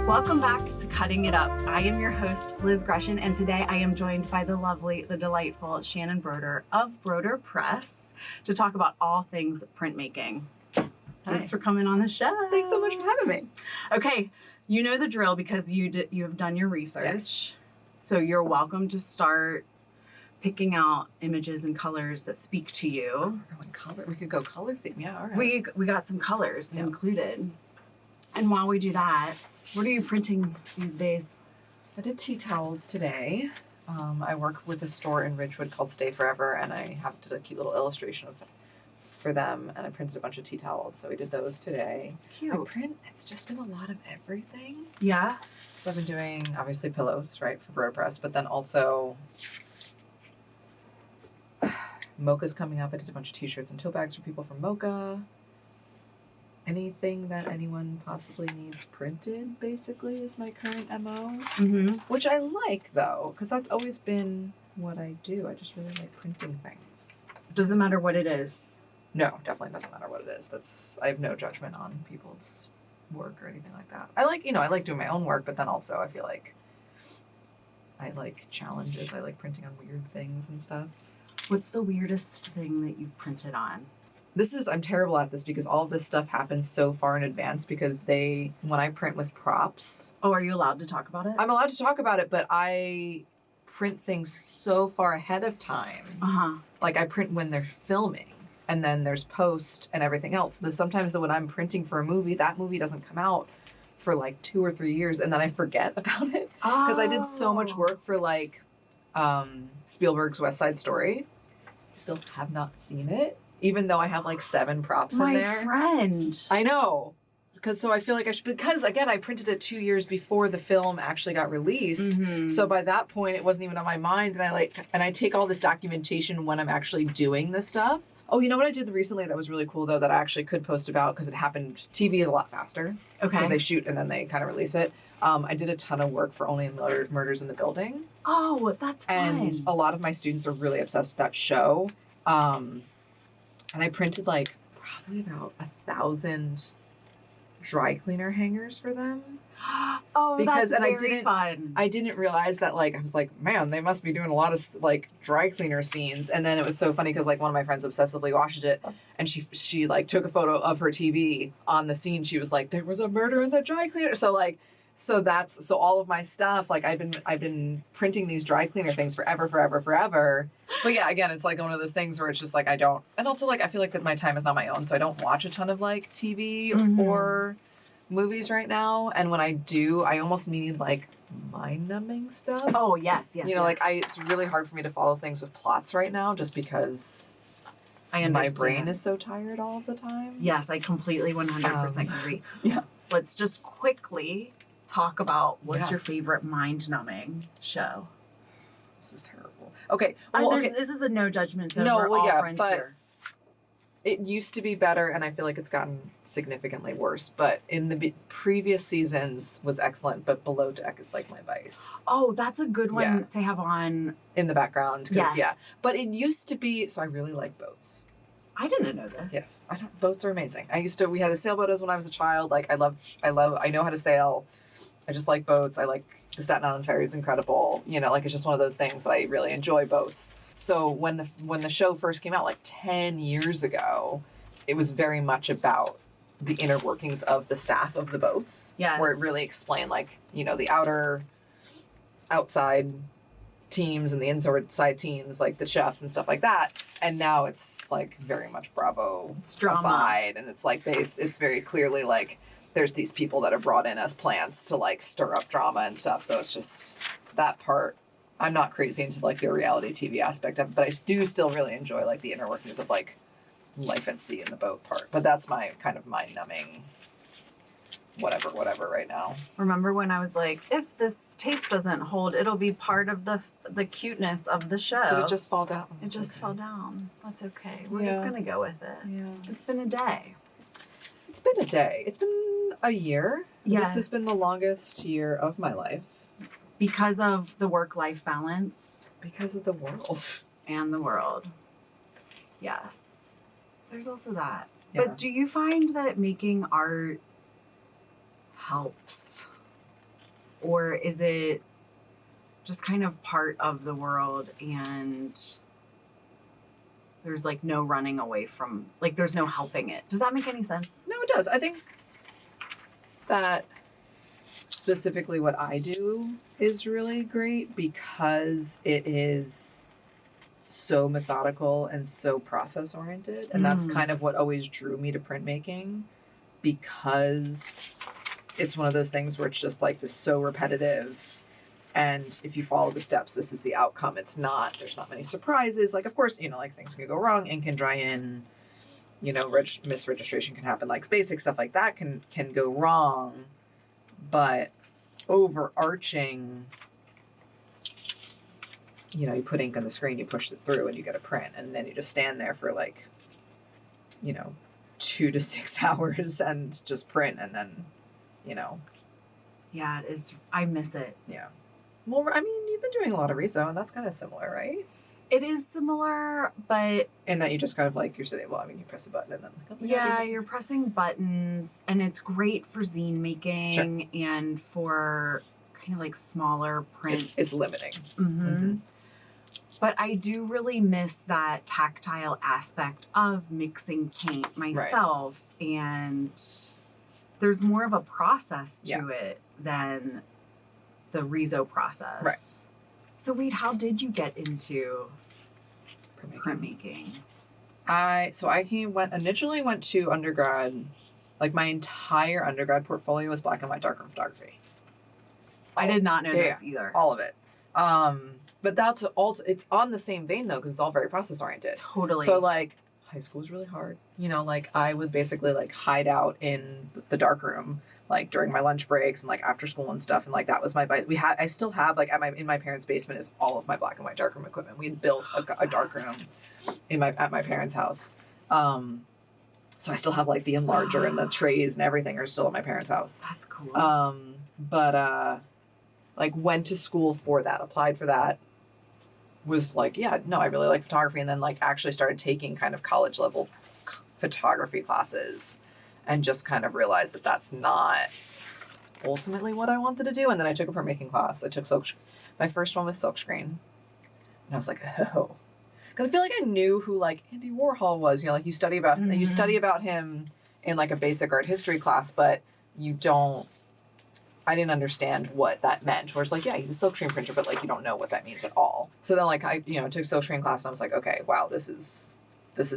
Welcome back to Cutting It Up. I am your host, Liz Groeschen, and today I am joined by the lovely, the delightful Shannon Broder of Broderpress to talk about all things printmaking. Thanks for coming on the show. Thanks so much for having me. Okay, you know the drill because you have done your research. Yes. So you're welcome to start picking out images and colors that speak to you. We're going color. We could go color theme. Yeah, all right. We got some colors included. And while we do that, what are you printing these days? I did tea towels today. I work with a store in Ridgewood called Stay Forever, and I did a cute little illustration for them, and I printed a bunch of tea towels. So we did those today. Cute. It's just been a lot of everything. Yeah. So I've been doing, obviously, pillows, right, for Broderpress, but then also Mocha's coming up. I did a bunch of t-shirts and tote bags for people from Mocha. Anything that anyone possibly needs printed, basically, is my current MO. Mm-hmm. Which I like, though, because that's always been what I do. I just really like printing things. Doesn't matter what it is. No, definitely doesn't matter what it is. I have no judgment on people's work or anything like that. I like doing my own work, but then also I feel like I like challenges. I like printing on weird things and stuff. What's the weirdest thing that you've printed on? I'm terrible at this because all of this stuff happens so far in advance because when I print with props. Oh, are you allowed to talk about it? I'm allowed to talk about it, but I print things so far ahead of time. Uh-huh. Like I print when they're filming and then there's post and everything else. Sometimes when I'm printing for a movie, that movie doesn't come out for like 2 or 3 years and then I forget about it because I did so much work for like Spielberg's West Side Story. I still have not seen it. Even though I have like 7 props in there. My friend. I know. So I feel like I should, because again, I printed it 2 years before the film actually got released. Mm-hmm. So by that point, it wasn't even on my mind. And I take all this documentation when I'm actually doing the stuff. Oh, you know what I did recently that was really cool though, that I actually could post about because it happened. TV is a lot faster. Okay. Because they shoot and then they kind of release it. I did a ton of work for Only Murders in the Building. Oh, that's fun. And a lot of my students are really obsessed with that show. And I printed like probably about 1,000 dry cleaner hangers for them. Oh, that's very fun. I didn't realize that, like, I was like, man, they must be doing a lot of like dry cleaner scenes. And then it was so funny because like one of my friends obsessively watched it and she like took a photo of her TV on the scene. She was like, there was a murder in the dry cleaner. So all of my stuff, like I've been printing these dry cleaner things forever. But yeah, again, it's like one of those things where it's just like and also like I feel like that my time is not my own, so I don't watch a ton of like TV or movies right now. And when I do, I almost need like mind-numbing stuff. Oh yes. You know, like it's really hard for me to follow things with plots right now, just because my brain is so tired all of the time. Yes, I completely 100% agree. Yeah. Let's just quickly talk about what's your favorite mind-numbing show. This is terrible. Okay. Well, this is a no judgment zone. No, we're all friends but here. It used to be better, and I feel like it's gotten significantly worse. But in the previous seasons was excellent, but Below Deck is like my vice. Oh, that's a good one to have on in the background. Yes. Yeah. But it used to be. So I really like boats. I didn't know this. Yes, boats are amazing. We had a sailboat when I was a child. Like I know how to sail. I just like boats. I like the Staten Island Ferry is incredible. You know, like it's just one of those things that I really enjoy boats. So when the show first came out like 10 years ago, it was very much about the inner workings of the staff of the boats. Yes. Where it really explained like, you know, the outside teams and the inside teams, like the chefs and stuff like that. And now it's like very much Bravo. It's drama. And it's like it's very clearly like there's these people that are brought in as plants to like stir up drama and stuff. So it's just that part. I'm not crazy into like the reality TV aspect of it, but I do still really enjoy like the inner workings of like life at sea in the boat part. But that's my kind of mind numbing whatever right now. Remember when I was like, if this tape doesn't hold, it'll be part of the cuteness of the show. Did it just fall down? It just fell down. That's okay. We're just going to go with it. Yeah. It's been a day. It's been a day. It's been a year. Yes. This has been the longest year of my life. Because of the work-life balance. Because of the world. And the world. Yes. There's also that. Yeah. But do you find that making art helps? or is it just kind of part of the world and there's like no running away from, like there's no helping it? Does that make any sense? No, it does. I think that specifically what I do is really great because it is so methodical and so process oriented. And that's kind of what always drew me to printmaking, because it's one of those things where it's just like this so repetitive. And if you follow the steps, this is the outcome. It's not, there's not many surprises. Like, of course, you know, like things can go wrong, ink can dry in, you know, misregistration can happen. Like basic stuff like that can go wrong. But overarching, you know, you put ink on the screen, you push it through and you get a print. And then you just stand there for like, you know, 2 to 6 hours and just print. And then, you know. Yeah, it is. I miss it. Yeah. Well, I mean, you've been doing a lot of reso, and that's kind of similar, right? It is similar, but... In that you just kind of like, you're sitting, well, I mean, you press a button and then... Like, oh, yeah, you're pressing buttons, and it's great for zine making and for kind of like smaller print. It's limiting. Mm-hmm. But I do really miss that tactile aspect of mixing paint myself, and there's more of a process to it than the reso process. Right. So wait, how did you get into printmaking? I initially went to undergrad, like my entire undergrad portfolio was black and white darkroom photography. I did not know this either. All of it. But that's all, it's on the same vein though, because it's all very process oriented. Totally. So like high school was really hard. You know, like I would basically like hide out in the darkroom, like during my lunch breaks and like after school and stuff. And like that was I still have like in my parents' basement is all of my black and white darkroom equipment. We had built a darkroom at my parents' house. So I still have like the enlarger and the trays and everything are still at my parents' house. That's cool. But like went to school for that, applied for that, was like, yeah, no, I really like photography. And then like actually started taking kind of college level photography classes and just kind of realized that that's not ultimately what I wanted to do. And then I took a printmaking class. I took my first one was silkscreen. And I was like, oh, because I feel like I knew who like Andy Warhol was, you know, like you study about him in like a basic art history class, but I didn't understand what that meant. Where it's like, yeah, he's a silkscreen printer, but like you don't know what that means at all. So then like I, you know, took silkscreen class and I was like, okay, wow, this is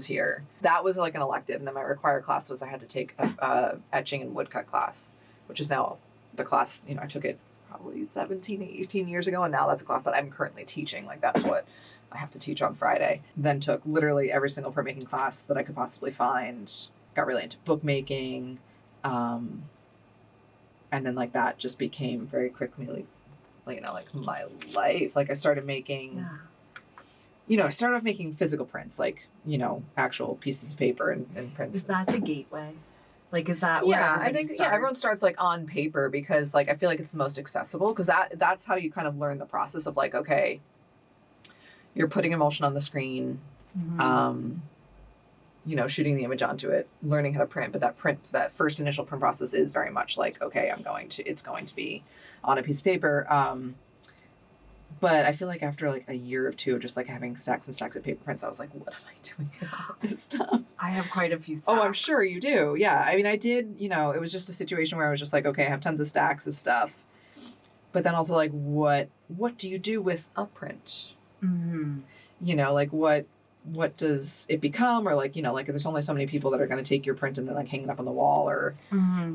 here. That was like an elective. And then my required class was I had to take a etching and woodcut class, which is now the class, you know, I took it probably 17, 18 years ago. And now that's a class that I'm currently teaching. Like that's what I have to teach on Friday. Then took literally every single printmaking class that I could possibly find. Got really into bookmaking. And then like that just became very quickly, like, you know, like my life. Like I started making, you know, I started off making physical prints, like, you know, actual pieces of paper and prints. Is that the gateway? Like, is that where I think starts? everyone starts like on paper because like I feel like it's the most accessible because that's how you kind of learn the process of like, okay, you're putting emulsion on the screen, you know, shooting the image onto it, learning how to print, but that first initial print process is very much like, okay, it's going to be on a piece of paper. But I feel like after like a year or two of just like having stacks and stacks of paper prints, I was like, what am I doing with all this stuff? I have quite a few stacks. Oh, I'm sure you do. Yeah. I mean, I did, you know, it was just a situation where I was just like, okay, I have tons of stacks of stuff. But then also like, what do you do with a print? Mm-hmm. You know, like what does it become? Or like, you know, like there's only so many people that are going to take your print and then like hang it up on the wall or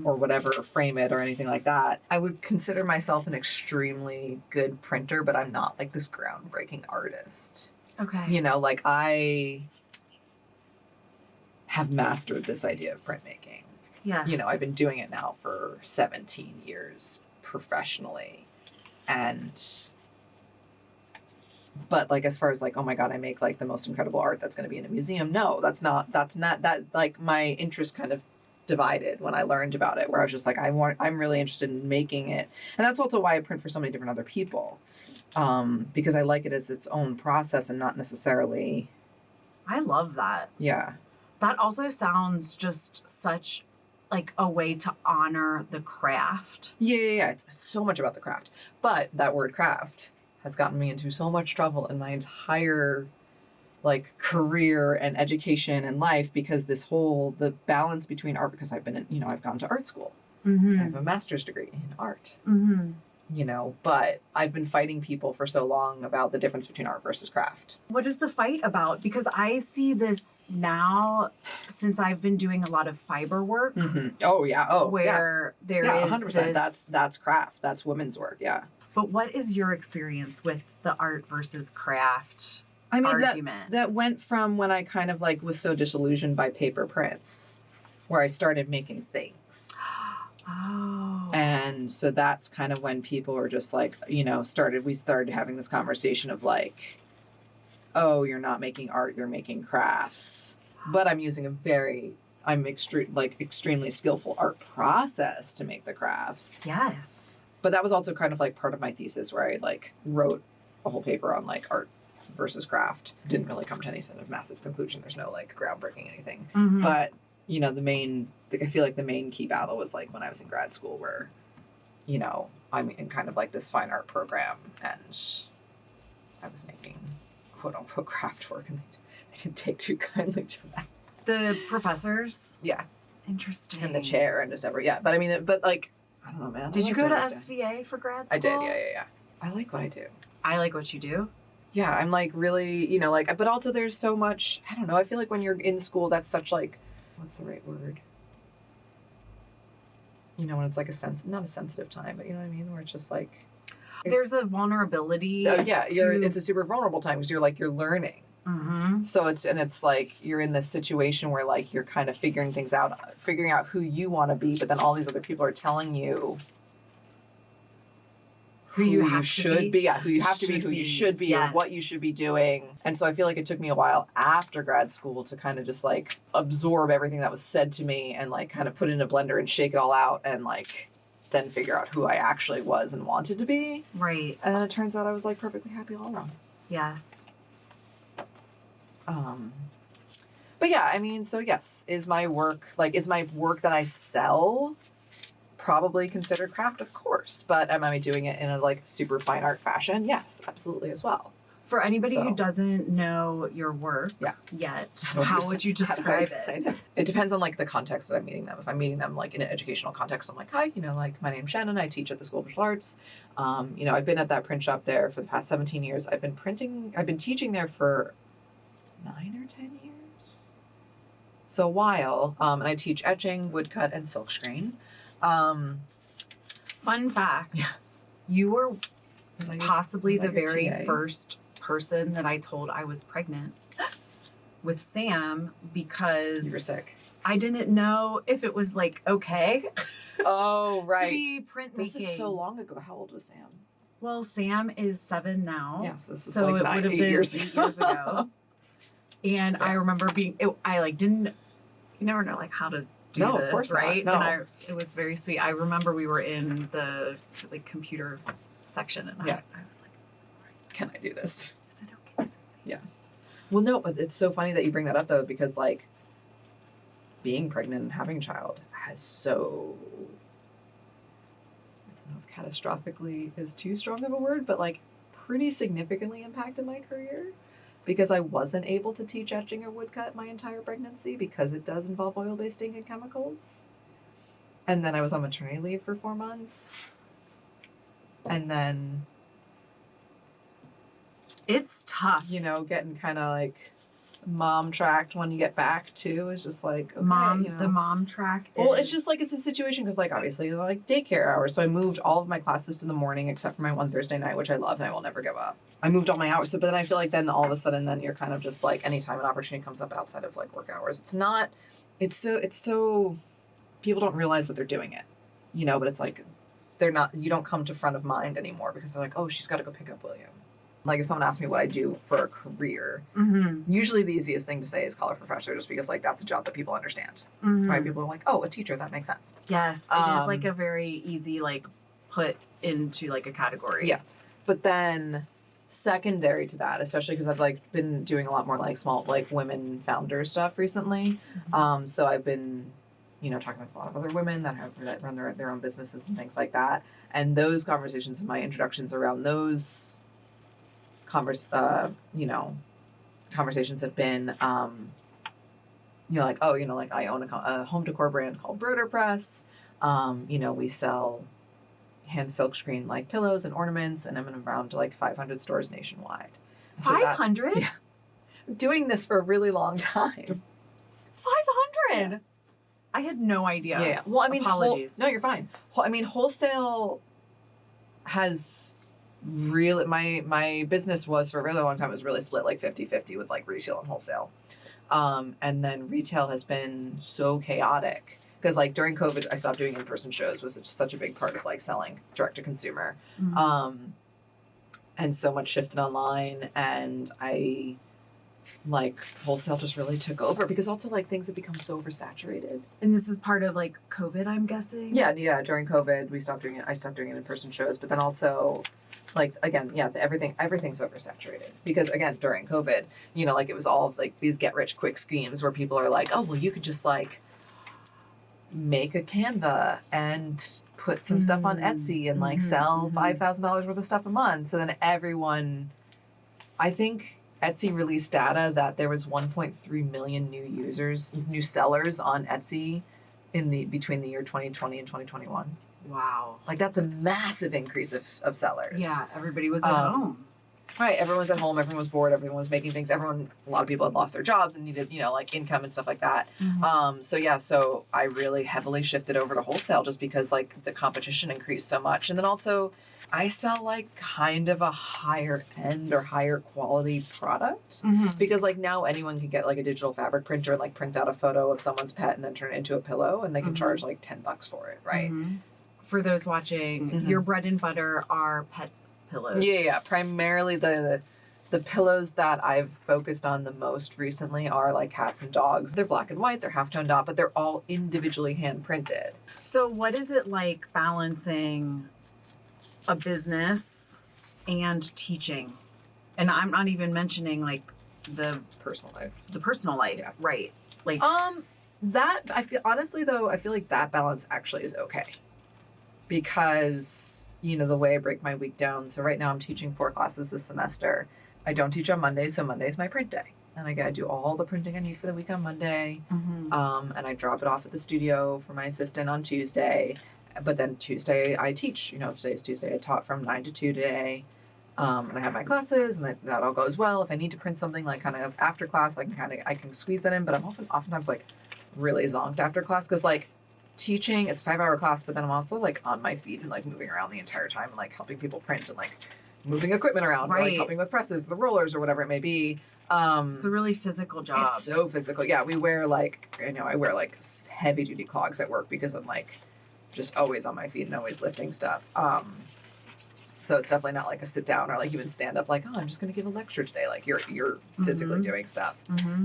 whatever, or frame it or anything like that. I would consider myself an extremely good printer, but I'm not like this groundbreaking artist. Okay. You know, like I have mastered this idea of printmaking. Yes. You know, I've been doing it now for 17 years professionally. But like as far as like, oh my God, I make like the most incredible art that's going to be in a museum. No, that's not that, like my interest kind of divided when I learned about it, where I was just like, I'm really interested in making it. And that's also why I print for so many different other people. Because I like it as its own process and not necessarily. I love that. Yeah. That also sounds just such like a way to honor the craft. Yeah. It's so much about the craft. But that word craft has gotten me into so much trouble in my entire like career and education and life, because the balance between art, because I've been in, I've gone to art school. Mm-hmm. I have a master's degree in art. Mm-hmm. But I've been fighting people for so long about the difference between art versus craft. What is the fight about? Because I see this now since I've been doing a lot of fiber work. Mm-hmm. Oh yeah. Oh where yeah. there yeah, is 100%. this. That's craft. That's women's work. Yeah. But what is your experience with the art versus craft argument? That went from when I kind of like was so disillusioned by paper prints, where I started making things. Oh. And so that's kind of when people were just like, we started having this conversation of like, oh, you're not making art, you're making crafts. But I'm using extremely skillful art process to make the crafts. Yes. But that was also kind of like part of my thesis, where I like wrote a whole paper on like art versus craft. Didn't really come to any sort of massive conclusion. There's no like groundbreaking anything. Mm-hmm. But I feel like the main key battle was like when I was in grad school, where, I'm in kind of like this fine art program, and I was making quote unquote craft work, and they didn't take too kindly to that. The professors? Yeah. Interesting. And the chair and just every, yeah. But I mean, I don't know, man. Did you go to SVA for grad school? I did, yeah. I like what I do. I like what you do. Yeah, I'm like really, but also there's so much, I don't know, I feel like when you're in school, that's such like, what's the right word? When it's like not a sensitive time, but you know what I mean? Where it's just like. There's a vulnerability. Yeah, it's a super vulnerable time, because you're learning. Mm-hmm. So it's like you're in this situation where like you're kind of figuring out who you want to be, but then all these other people are telling you who you should be, who you have to be, who you should be, yes. or what you should be doing. And so I feel like it took me a while after grad school to kind of just like absorb everything that was said to me and like kind of put it in a blender and shake it all out and like then figure out who I actually was and wanted to be. Right. And then it turns out I was like perfectly happy all along. Yes. But yeah, I mean, so yes, is my work that I sell probably considered craft? Of course. But am I doing it in a like super fine art fashion? Yes, absolutely as well. For anybody who doesn't know your work yet, how would you describe it? It depends on like the context that I'm meeting them. If I'm meeting them like in an educational context, I'm like, hi, like my name's Shannon. I teach at the School of Visual Arts. I've been at that print shop there for the past 17 years. I've been teaching there for 9 or 10 years. So a while. And I teach etching, woodcut, and silkscreen. Fun fact. Yeah. You were possibly the very TA? first person that I told I was pregnant with Sam, because You were sick. I didn't know if it was like okay Oh, right. to be printmaking. This is so long ago. How old was Sam? Well, Sam is 7 now. Yes, this is so like it would have been 8 years 8 years ago. And I remember you never know like how to do No, this, of course right? not. No. And it was very sweet. I remember we were in the like computer section, and I was like, can I do this? is it okay? Is it safe? Yeah. Well, no, but it's so funny that you bring that up though, because like being pregnant and having a child has so, I don't know if catastrophically is too strong of a word, but like pretty significantly impacted my career, because I wasn't able to teach etching or woodcut my entire pregnancy because it does involve oil-based ink and chemicals. And then I was on maternity leave for 4 months. And then, It's tough. getting kind of like mom tracked when you get back too is just like, okay, The mom track. Well, it's just like, it's a situation because like obviously like daycare hours. So I moved all of my classes to the morning except for my one Thursday night, which I love and I will never give up. I moved all my hours. So, but then I feel like then all of a sudden then you're kind of just like, anytime an opportunity comes up outside of like work hours, it's so people don't realize that they're doing it, but it's like, you don't come to front of mind anymore because they're like, oh, she's got to go pick up William. Like if someone asks me what I do for a career, usually the easiest thing to say is college professor, just because like that's a job that people understand. Right? People are like, oh, a teacher, that makes sense. Yes, it is like a very easy like put into like a category. Yeah, but then secondary to that, especially because I've like been doing a lot more like small like women founder stuff recently. So I've been talking with a lot of other women that run their own businesses and things like that. And those conversations and my introductions around those conversations have been, like, oh, like I own a home decor brand called Broderpress. We sell hand silkscreen like pillows and ornaments, and I'm in around to like 500 stores nationwide. 500? Yeah. I'm doing this for a really long time. 500? Yeah. I had no idea. Yeah. Well, I mean, apologies. No, you're fine. Wholesale has really, my business was for a really long time, it was really split like 50-50 with like retail and wholesale. And then retail has been so chaotic because like during COVID, I stopped doing in-person shows, was such a big part of like selling direct to consumer. Mm-hmm. And so much shifted online, and I like wholesale just really took over because also like things have become so oversaturated. And this is part of like COVID, I'm guessing? Yeah. During COVID, I stopped doing in-person shows, but then also like, again, everything's oversaturated because again, during COVID, like it was all of like these get rich quick schemes where people are like, oh, well, you could just like make a Canva and put some stuff on Etsy and like sell $5,000 worth of stuff a month. So then I think Etsy released data that there was 1.3 million new sellers on Etsy between the year 2020 and 2021. Wow. Like that's a massive increase of sellers. Yeah, everybody was at home. Right, everyone was at home, everyone was bored, everyone was making things, a lot of people had lost their jobs and needed, like income and stuff like that. So I really heavily shifted over to wholesale just because like the competition increased so much. And then also I sell like kind of a higher end or higher quality product because like now anyone can get like a digital fabric printer and like print out a photo of someone's pet and then turn it into a pillow and they can charge like $10 for it, right? For those watching, your bread and butter are pet pillows. Yeah. Primarily the pillows that I've focused on the most recently are like cats and dogs. They're black and white, they're half-toned out, but they're all individually hand printed. So what is it like balancing a business and teaching? And I'm not even mentioning like the personal life. Yeah. Right. Like that I feel like that balance actually is okay. Because, the way I break my week down. So right now I'm teaching 4 classes this semester. I don't teach on Mondays, so Monday's my print day. And I gotta do all the printing I need for the week on Monday. And I drop it off at the studio for my assistant on Tuesday. But then Tuesday I teach. Today's Tuesday. I taught from 9 to 2 today. And I have my classes, and that all goes well. If I need to print something like kind of after class, I can squeeze that in. But I'm oftentimes like really zonked after class because like teaching, it's a 5-hour class, but then I'm also like on my feet and like moving around the entire time and like helping people print and like moving equipment around, or like helping with presses, the rollers, or whatever it may be. It's a really physical job. It's so physical. Yeah, we wear like, I wear like heavy duty clogs at work because I'm like just always on my feet and always lifting stuff. So it's definitely not like a sit down or like even stand up like, oh, I'm just going to give a lecture today. Like you're physically doing stuff.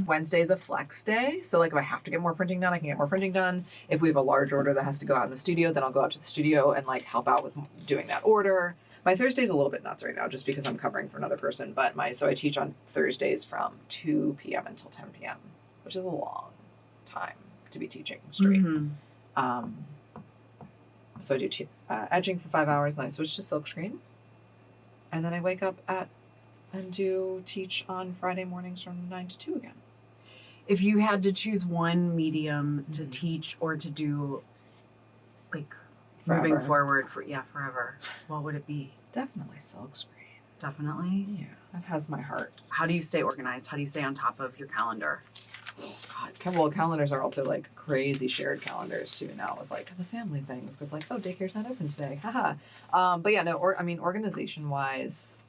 Wednesday's a flex day. So like if I have to get more printing done, I can get more printing done. If we have a large order that has to go out in the studio, then I'll go out to the studio and like help out with doing that order. My Thursday's a little bit nuts right now just because I'm covering for another person. But so I teach on Thursdays from 2 p.m. until 10 p.m., which is a long time to be teaching straight. So I do edging for 5 hours, and I switch to silkscreen. And then I wake up and teach on Friday mornings from 9 to 2 again. If you had to choose one medium to teach or to do, like, Forever. Moving forward forever, what would it be? Definitely silkscreen. Definitely? Yeah, that has my heart. How do you stay organized? How do you stay on top of your calendar? Oh, God. Well, calendars are also, like, crazy shared calendars, too, now with, like, the family things. Because, like, oh, daycare's not open today. Haha. But, yeah, no, organization-wise,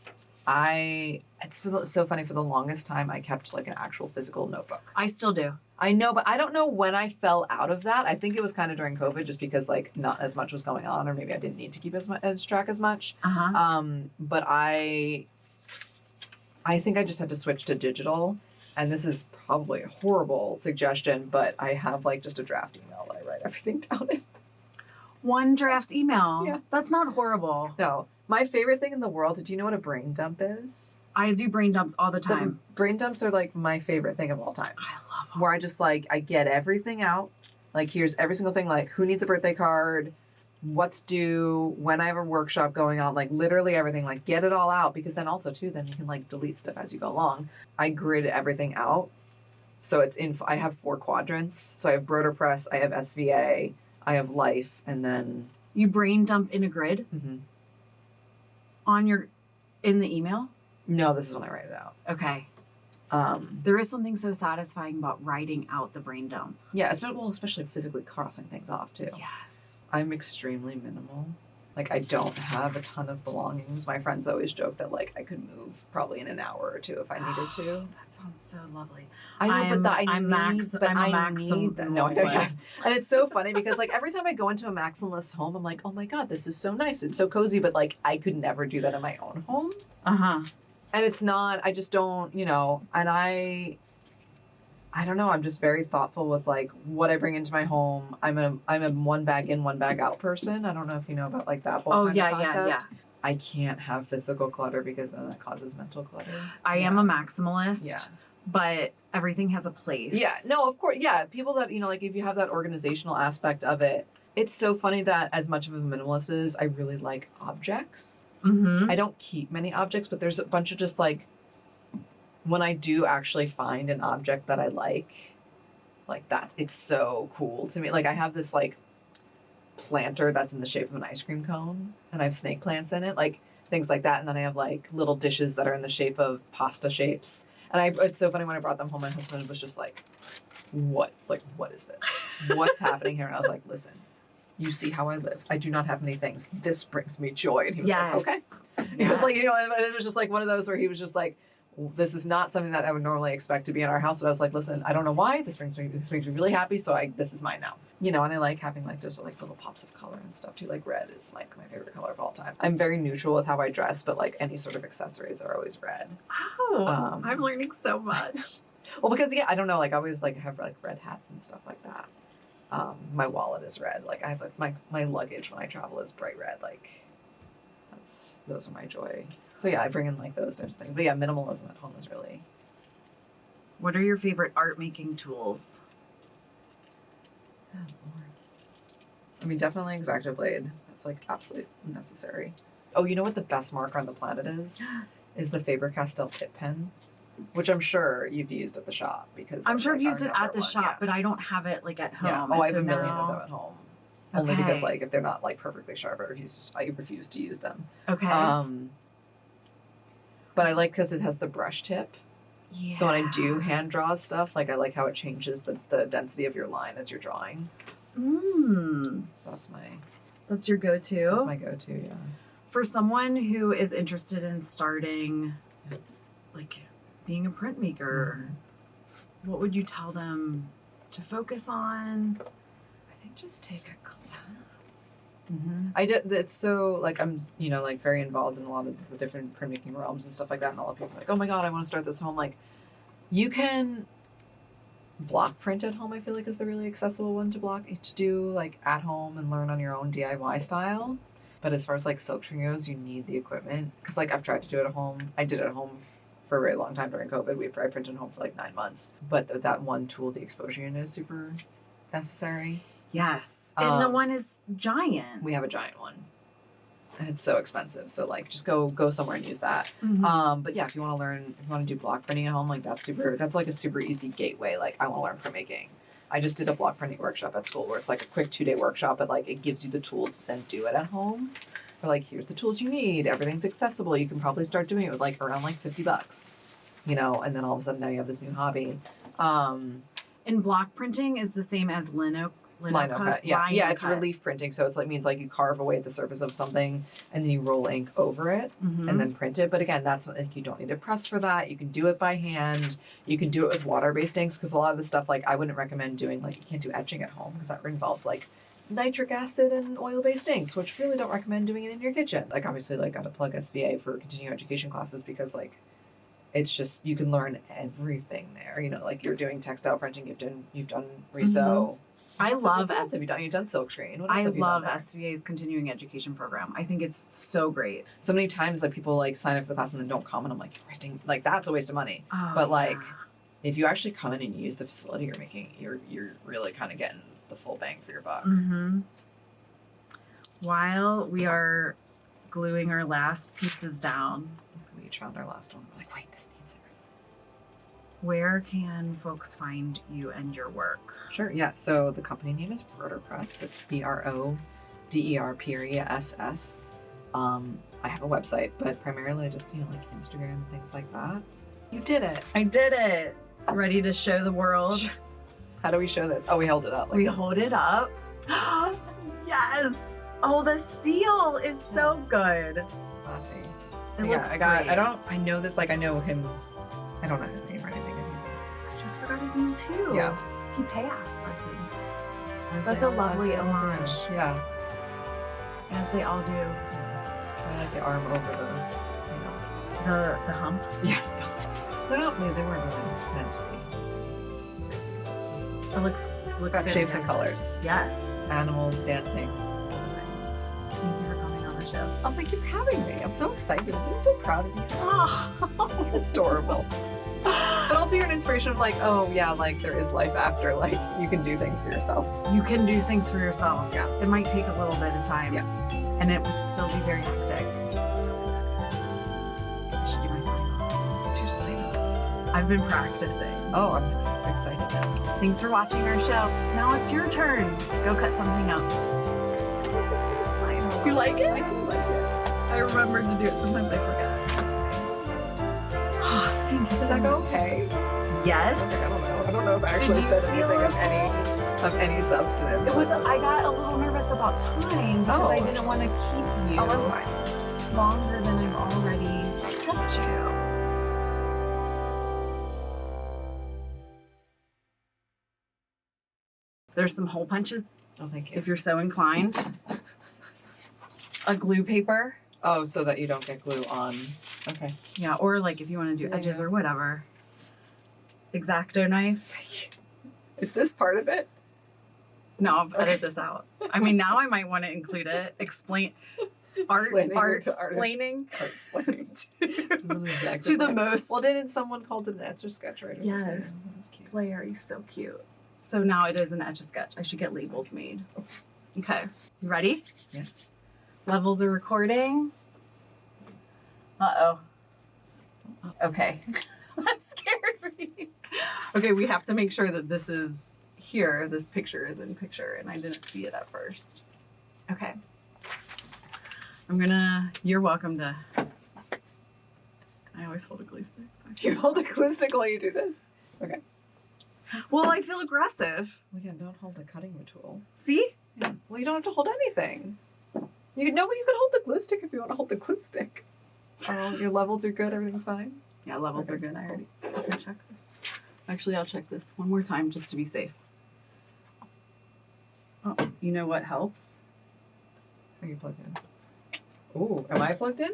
it's so funny. For the longest time, I kept, like, an actual physical notebook. I still do. I know, but I don't know when I fell out of that. I think it was kind of during COVID just because, like, not as much was going on, or maybe I didn't need to keep as track as much. But I think I just had to switch to digital. And this is probably a horrible suggestion, but I have like just a draft email that I write everything down in. One draft email? Yeah. That's not horrible. No. My favorite thing in the world, do you know what a brain dump is? I do brain dumps all the time. Brain dumps are like my favorite thing of all time. I love them. Where I just like, I get everything out Like, here's every single thing, like, who needs a birthday card, what's due, when I have a workshop going on, like, literally everything, like, get it all out, because then also, too, then you can, like, delete stuff as you go along. I grid everything out. So I have 4 quadrants. So I have Broderpress, I have SVA, I have Life, and then... You brain dump in a grid in the email? No, this is when I write it out. Okay. There is something so satisfying about writing out the brain dump. Yeah, especially physically crossing things off, too. Yes. I'm extremely minimal. Like, I don't have a ton of belongings. My friends always joke that, like, I could move probably in an hour or 2 if I needed to. That sounds so lovely. I know, I'm I need that. No, I know, maximalist. yes. And it's so funny because, like, every time I go into a maximalist home, I'm like, oh my God, this is so nice. It's so cozy. But, like, I could never do that in my own home. Uh-huh. And it's not, I just don't, and I don't know, I'm just very thoughtful with, like, what I bring into my home. I'm a one bag in, one bag out person. I don't know if you know about, like, that whole kind of concept. Yeah. I can't have physical clutter because then that causes mental clutter. I am a maximalist. Yeah. But everything has a place. Yeah, no, of course. Yeah, people that, like, if you have that organizational aspect of it, it's so funny that as much of a minimalist as I really like objects. Mm-hmm. I don't keep many objects, but there's a bunch of just, like, when I do actually find an object that I like that, it's so cool to me. Like, I have this, like, planter that's in the shape of an ice cream cone, and I have snake plants in it, like, things like that. And then I have, like, little dishes that are in the shape of pasta shapes. And it's so funny, when I brought them home, my husband was just like, what is this? What's happening here? And I was like, listen, you see how I live. I do not have many things. This brings me joy. And he was like, okay. He was like, and it was just like one of those where he was just like, this is not something that I would normally expect to be in our house. But I was like, listen, I don't know why. This makes me really happy. So this is mine now. And I like having, like, just, like, little pops of color and stuff too. Like, red is, like, my favorite color of all time. I'm very neutral with how I dress, but, like, any sort of accessories are always red. Oh, I'm learning so much. Well, because, I don't know, like, I always, like, have, like, red hats and stuff like that. My wallet is red. Like, I have, like, my luggage when I travel is bright red. Like, those are my joy. So, yeah, I bring in, like, those types of things. But, yeah, minimalism at home is really... What are your favorite art making tools? Oh, Lord. I mean, definitely X-Acto blade. That's, like, absolutely necessary. Oh, you know what the best marker on the planet is? Is the Faber-Castell Tip Pen, which I'm sure you've used at the shop because I'm sure I've used it at the one. shop, Yeah. but I don't have it, like, at home. Yeah. Oh, I have a million of them at home. Only Okay. because, like, if they're not, like, perfectly sharp, I refuse to use them. Okay. But I like because it has the brush tip. Yeah. So when I do hand draw stuff, like, I like how it changes the density of your line as you're drawing. So That's your go-to? That's my go-to, yeah. For someone who is interested in starting, like, being a printmaker, what would you tell them to focus on? I think just take a class. It's so, like, I'm, like, very involved in a lot of the different printmaking realms and stuff like that, and a lot of people are like, oh my God, I want to start this home. Like, you can block print at home, I feel like, is the really accessible one to do, like, at home and learn on your own DIY style. But as far as, like, silkscreen goes, you need the equipment. Because, like, I've tried to do it at home. I did it at home for a very long time during COVID. I printed at home for, like, 9 months. But that one tool, the exposure unit, is super necessary. Yes. And the one is giant. We have a giant one. And it's so expensive. So, like, just go somewhere and use that. But yeah, if you want to do block printing at home, like, that's like a super easy gateway. Like, I want to learn printmaking. I just did a block printing workshop at school where it's like a quick 2-day workshop, but, like, it gives you the tools to then do it at home. Or, like, here's the tools you need. Everything's accessible. You can probably start doing it with, like, around, like, $50, and then all of a sudden now you have this new hobby. And block printing is the same as lino cut. Yeah, it's relief printing, so it's like means like you carve away the surface of something and then you roll ink over it and then print it. But again, that's like, you don't need a press for that. You can do it by hand. You can do it with water-based inks because a lot of the stuff, like, I wouldn't recommend doing, like, you can't do etching at home because that involves, like, nitric acid and oil-based inks, which really don't recommend doing it in your kitchen. Like, obviously, like, got to plug SVA for continuing education classes because, like, it's just, you can learn everything there. Like, you're doing textile printing, you've done resew. I love You've done silkscreen. I love SVA's continuing education program. I think it's so great. So many times, like, people, like, sign up for the class and then don't come, and I'm like, you're wasting, like, that's a waste of money. But like, if you actually come in and use the facility you're making, you're really kind of getting the full bang for your buck. Mm-hmm. While we are gluing our last pieces down, We each found our last one. We're like, wait, this needs it. where can folks find you and your work? Sure, yeah. So the company name is Broderpress. It's BRODER_SS. I have a website, but primarily I just, like Instagram and things like that. You did it. I did it. Ready to show the world? How do we show this? Oh, we held it up. We this. hold it up. Yes. Oh, the seal is so good. Classy. It Yeah, looks I know this, I know him. I don't know his name or anything. If he's I just forgot his name too. Yeah. He passed, I think. As That's they a all- lovely as they all do. homage. Yeah. As they all do. I like the arm over The humps. the. Yes. They weren't really meant to be. Crazy. It looks Got shapes and fantastic. colors. Yes. Animals dancing. Thank you for coming on the show. Oh, thank you for having me. I'm so excited. I'm so proud of you. Oh. Adorable. But also you're an inspiration of oh yeah, there is life after, you can do things for yourself. You can do things for yourself. Yeah. It might take a little bit of time. Yeah. And it will still be very hectic. I should do my sign off. What's your sign off? I've been practicing. Oh, I'm so excited now. Thanks for watching our show. Now it's your turn. Go cut something up. You like it? I do like it. I remember to do it. Sometimes I forget. That's fine. Oh, thank you Did so that go much. okay? Yes. I don't know if I actually you said feel anything of any substance. It was. I got a little nervous about time because Oh. I didn't want to keep you I'm fine. longer than I've already kept you. There's some hole punches Oh, thank you. if you're so inclined. A glue paper. Oh, so that you don't get glue on. Okay. Yeah, or if you want to do Yeah, edges yeah. or whatever. X-Acto knife. Is this part of it? No, I'll Okay. edit this out. I mean, now I might want to include it. Explain art Explaining art to art- explaining Explaining to to the most. Well, didn't someone called it an etch or sketch writer? Yes. That's cute. Player, he's so cute. So now it is an Etch-a-Sketch. I should get labels made. Okay, you ready? Yeah. Levels are recording. Uh-oh. Okay. That scared me. Okay, we have to make sure that this is here. This picture is in picture, and I didn't see it at first. Okay. You're welcome to, I always hold a glue stick. So You hold a glue stick while you do this. Okay. well, I feel aggressive. Well, again, don't hold the cutting tool. See? Well, you don't have to hold anything. You can hold the glue stick if you want to hold the glue stick. Oh, your levels are good. Everything's fine. Yeah, levels Okay. are good. I already check this. Actually, I'll check this one more time just to be safe. Oh, you know what helps? Are you plugged in? Ooh, am I plugged in?